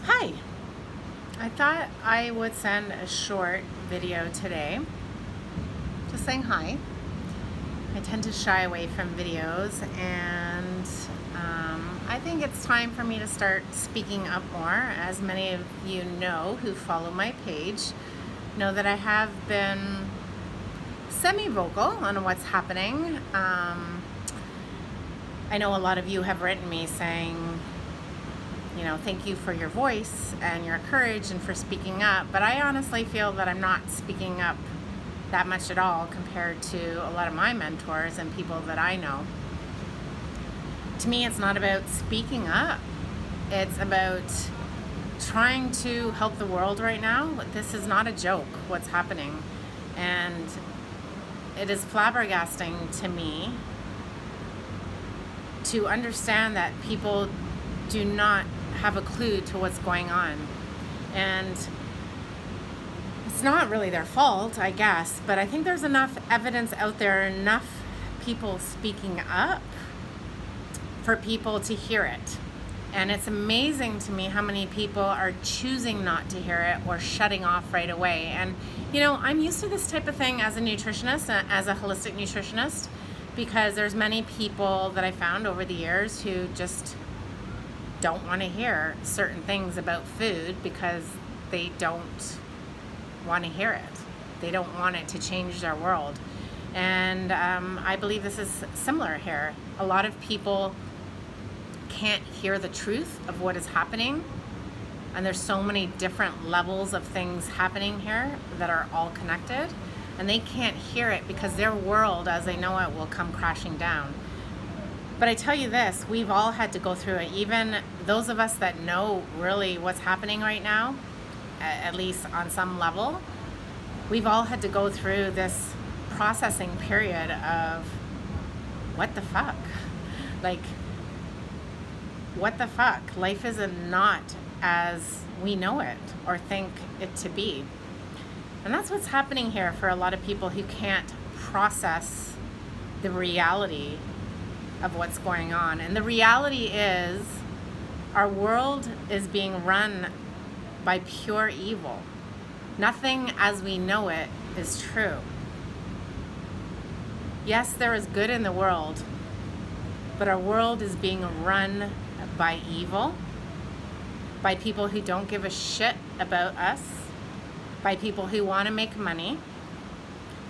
Hi, I thought I would send a short video today just saying hi. I tend to shy away from videos, and I think it's time for me to start speaking up more. As many of you know who follow my page know that I have been semi-vocal on what's happening. I know a lot of you have written me saying, thank you for your voice and your courage and for speaking up. But I honestly feel that I'm not speaking up that much at all compared to a lot of my mentors and people that I know. To me, it's not about speaking up. It's about trying to help the world right now. This is not a joke, what's happening. And it is flabbergasting to me to understand that people do not have a clue to what's going on. And it's not really their fault, I guess, but I think there's enough evidence out there, enough people speaking up for people to hear it. And it's amazing to me how many people are choosing not to hear it or shutting off right away. And, I'm used to this type of thing as a nutritionist, as a holistic nutritionist, because there's many people that I found over the years who just don't want to hear certain things about food because they don't want to hear it. They don't want it to change their world. And I believe this is similar here. A lot of people can't hear the truth of what is happening. And there's so many different levels of things happening here that are all connected. And they can't hear it because their world as they know it will come crashing down. But I tell you this, we've all had to go through it. Even those of us that know really what's happening right now, at least on some level, we've all had to go through this processing period of what the fuck? Like, what the fuck? Life is not as we know it or think it to be. And that's what's happening here for a lot of people who can't process the reality of what's going on. And the reality is our world is being run by pure evil. Nothing as we know it is true. Yes, there is good in the world, but our world is being run by evil, by people who don't give a shit about us, by people who want to make money,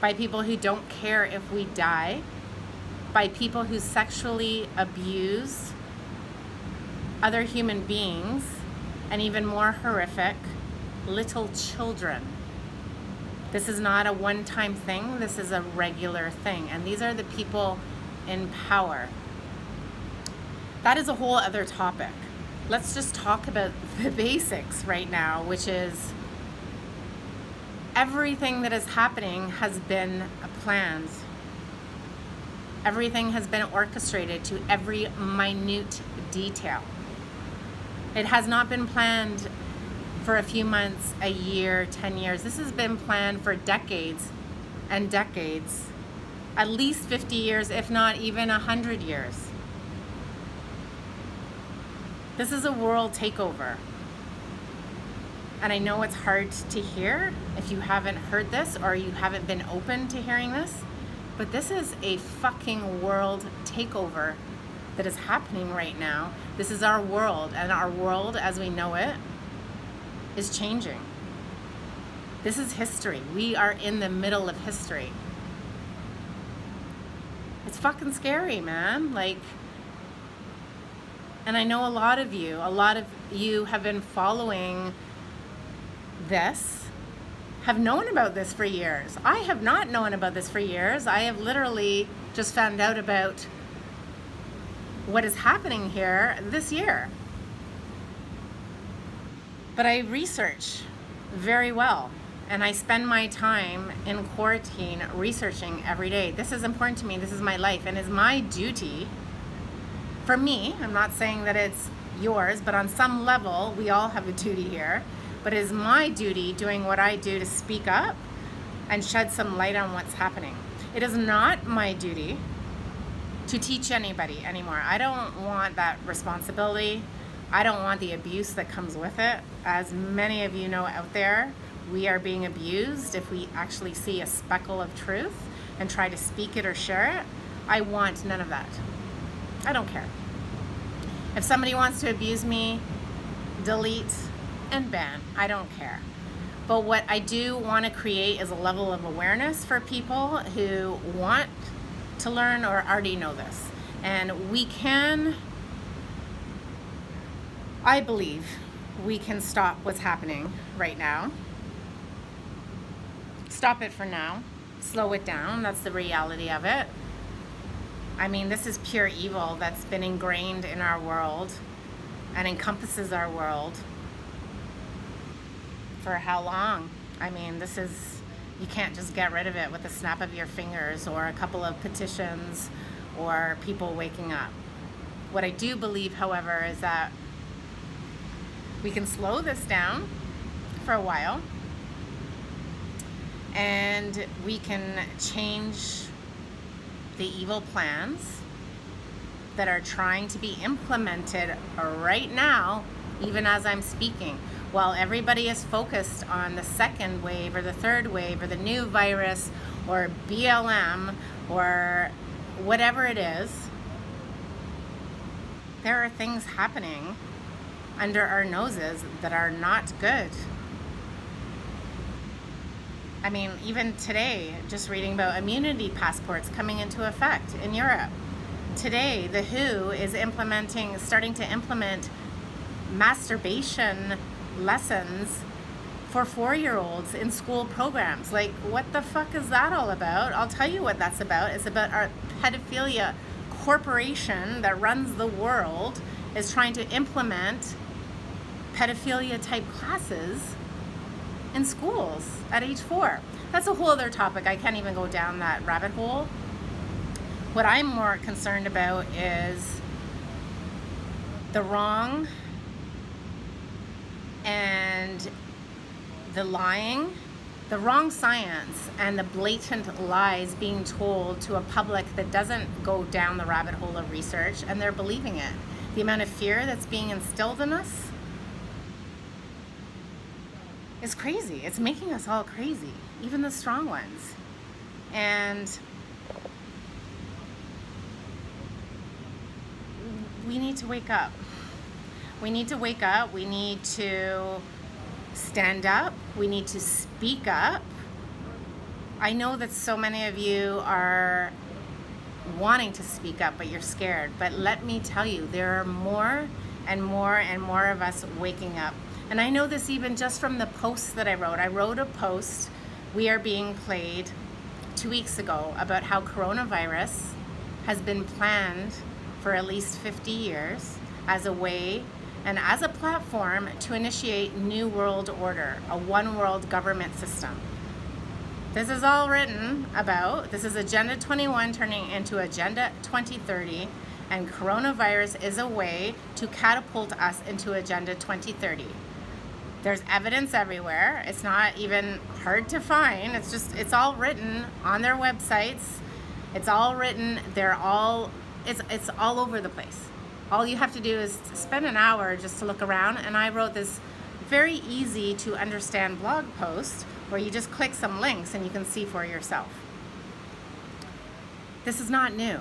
by people who don't care if we die, by people who sexually abuse other human beings, and even more horrific, little children. This is not a one-time thing, this is a regular thing. And these are the people in power. That is a whole other topic. Let's just talk about the basics right now, which is everything that is happening has been planned. Everything has been orchestrated to every minute detail. It has not been planned for a few months, a year, 10 years. This has been planned for decades and decades, at least 50 years, if not even 100 years. This is a world takeover. And I know it's hard to hear if you haven't heard this or you haven't been open to hearing this. But this is a fucking world takeover that is happening right now. This is our world, and our world as we know it is changing. This is history. We are in the middle of history. It's fucking scary, man. And I know a lot of you have been following this, have known about this for years. I have not known about this for years. I have literally just found out about what is happening here this year. But I research very well, and I spend my time in quarantine researching every day. This is important to me. This is my life, and it's my duty. For me, I'm not saying that it's yours, but on some level, we all have a duty here. But it is my duty doing what I do to speak up and shed some light on what's happening. It is not my duty to teach anybody anymore. I don't want that responsibility. I don't want the abuse that comes with it. As many of you know out there, we are being abused if we actually see a speckle of truth and try to speak it or share it. I want none of that. I don't care. If somebody wants to abuse me, delete and ban. I don't care. But what I do want to create is a level of awareness for people who want to learn or already know this. And we can, I believe, we can stop what's happening right now. Stop it for now. Slow it down. That's the reality of it. I mean, this is pure evil that's been ingrained in our world and encompasses our world. For how long? I mean, this is, you can't just get rid of it with a snap of your fingers or a couple of petitions or people waking up. What I do believe, however, is that we can slow this down for a while and we can change the evil plans that are trying to be implemented right now, even as I'm speaking. While everybody is focused on the second wave or the third wave or the new virus or BLM or whatever it is, there are things happening under our noses that are not good. I mean, even today, just reading about immunity passports coming into effect in Europe. Today, the WHO is starting to implement masturbation lessons for 4-year-olds in school programs. Like, what the fuck is that all about? I'll tell you what that's about. It's about our pedophilia corporation that runs the world is trying to implement pedophilia type classes in schools at age 4. That's a whole other topic. I can't even go down that rabbit hole. What I'm more concerned about is the wrong and the lying, the wrong science and the blatant lies being told to a public that doesn't go down the rabbit hole of research, and they're believing it. The amount of fear that's being instilled in us is crazy. It's making us all crazy, even the strong ones. And we need to wake up. We need to wake up. We need to stand up. We need to speak up. I know that so many of you are wanting to speak up, but you're scared. But let me tell you, there are more and more and more of us waking up. And I know this even just from the posts that I wrote. I wrote a post, We Are Being Played, 2 weeks ago about how coronavirus has been planned for at least 50 years as a way and as a platform to initiate New World Order, a one world government system. This is all written about. This is Agenda 21 turning into Agenda 2030, and coronavirus is a way to catapult us into Agenda 2030. There's evidence everywhere. It's not even hard to find. It's all written on their websites. It's all written. It's all over the place. All you have to do is spend an hour just to look around, and I wrote this very easy to understand blog post where you just click some links and you can see for yourself. This is not new.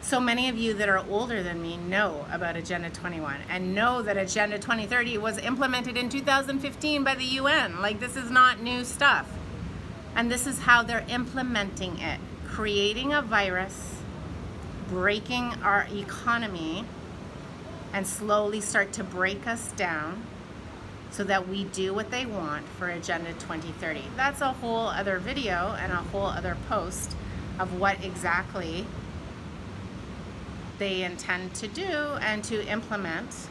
So many of you that are older than me know about Agenda 21 and know that Agenda 2030 was implemented in 2015 by the UN. Like, this is not new stuff. And this is how they're implementing it. Creating a virus, breaking our economy, and slowly start to break us down so that we do what they want for Agenda 2030. That's a whole other video and a whole other post of what exactly they intend to do and to implement.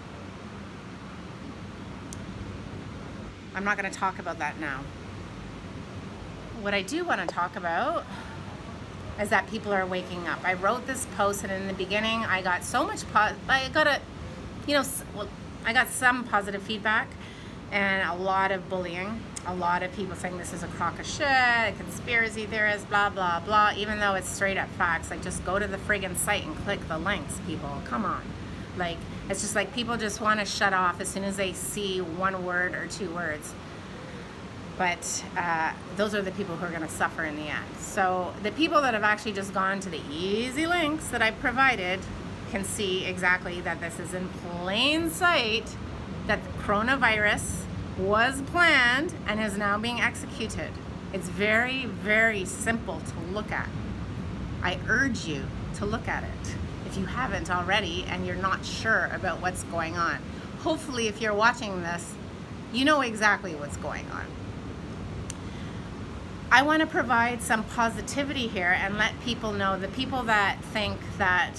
I'm not going to talk about that now. What I do want to talk about is that people are waking up. I wrote this post, and in the beginning I got so much I got some positive feedback and a lot of bullying, a lot of people saying this is a crock of shit, a conspiracy theorist, blah blah blah, even though it's straight up facts. Like, just go to the friggin' site and click the links, people. Come on. Like, it's just like people just want to shut off as soon as they see one word or two words. But those are the people who are going to suffer in the end. So the people that have actually just gone to the easy links that I've provided can see exactly that this is in plain sight, that the coronavirus was planned and is now being executed. It's very, very simple to look at. I urge you to look at it if you haven't already and you're not sure about what's going on. Hopefully, if you're watching this, you know exactly what's going on. I want to provide some positivity here and let people know, the people that think that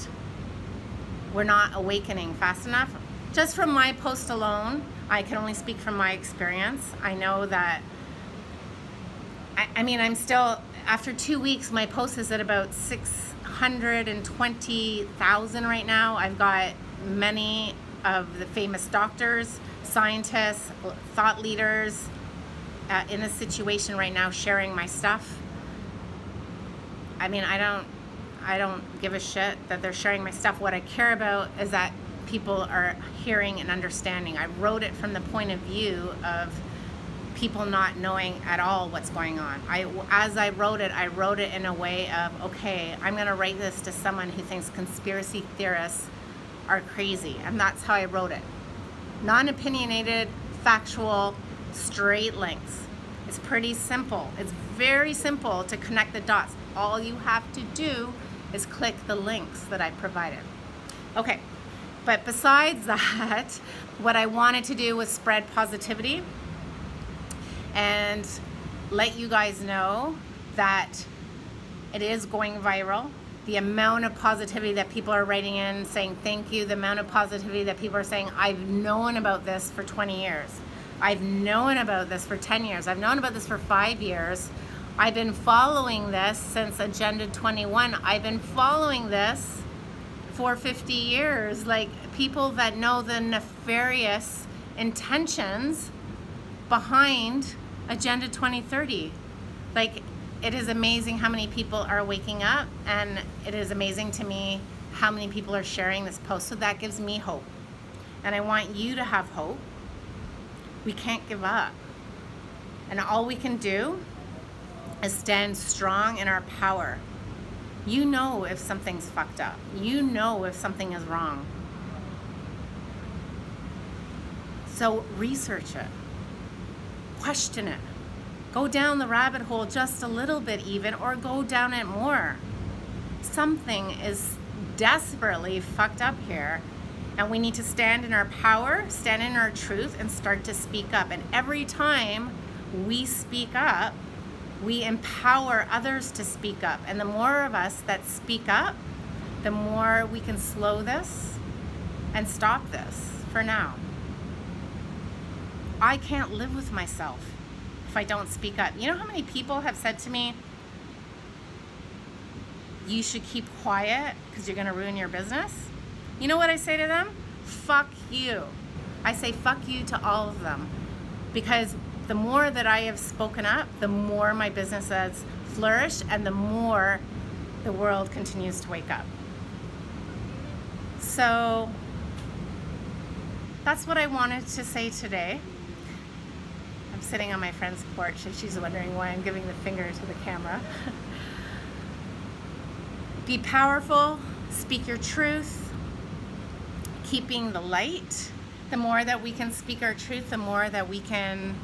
we're not awakening fast enough. Just from my post alone, I can only speak from my experience. I know that, I mean, I'm still, after 2 weeks, my post is at about 620,000 right now. I've got many of the famous doctors, scientists, thought leaders in this situation right now sharing my stuff. I mean, I don't give a shit that they're sharing my stuff. What I care about is that people are hearing and understanding. I wrote it from the point of view of people not knowing at all what's going on. As I wrote it in a way of, okay, I'm gonna write this to someone who thinks conspiracy theorists are crazy. And that's how I wrote it. Non-opinionated, factual, straight links. It's pretty simple. It's very simple to connect the dots. All you have to do is click the links that I provided. Okay, but besides that, what I wanted to do was spread positivity and let you guys know that it is going viral. The amount of positivity that people are writing in saying thank you, the amount of positivity that people are saying, I've known about this for 20 years. I've known about this for 10 years. I've known about this for 5 years. I've been following this since Agenda 21. I've been following this for 50 years. Like, people that know the nefarious intentions behind Agenda 2030. Like, it is amazing how many people are waking up, and it is amazing to me how many people are sharing this post. So that gives me hope. And I want you to have hope. We can't give up. And all we can do is stand strong in our power. You know if something's fucked up. You know if something is wrong. So research it. Question it. Go down the rabbit hole just a little bit even, or go down it more. Something is desperately fucked up here. And we need to stand in our power, stand in our truth, and start to speak up. And every time we speak up, we empower others to speak up. And the more of us that speak up, the more we can slow this and stop this for now. I can't live with myself if I don't speak up. You know how many people have said to me, you should keep quiet because you're gonna ruin your business? You know what I say to them? Fuck you. I say fuck you to all of them, because the more that I have spoken up, the more my business has flourished and the more the world continues to wake up. So that's what I wanted to say today. I'm sitting on my friend's porch and she's wondering why I'm giving the finger to the camera. Be powerful, speak your truth, keeping the light. The more that we can speak our truth, the more that we can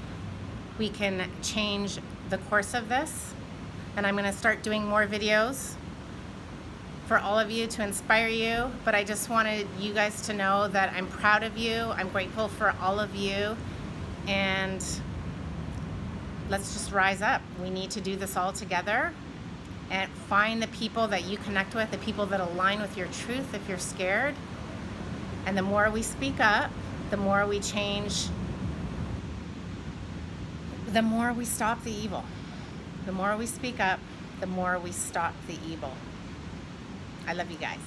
change the course of this. And I'm gonna start doing more videos for all of you to inspire you. But I just wanted you guys to know that I'm proud of you. I'm grateful for all of you. And let's just rise up. We need to do this all together. And find the people that you connect with, the people that align with your truth if you're scared. And the more we speak up, the more we change, the more we stop the evil. The more we speak up, the more we stop the evil. I love you guys.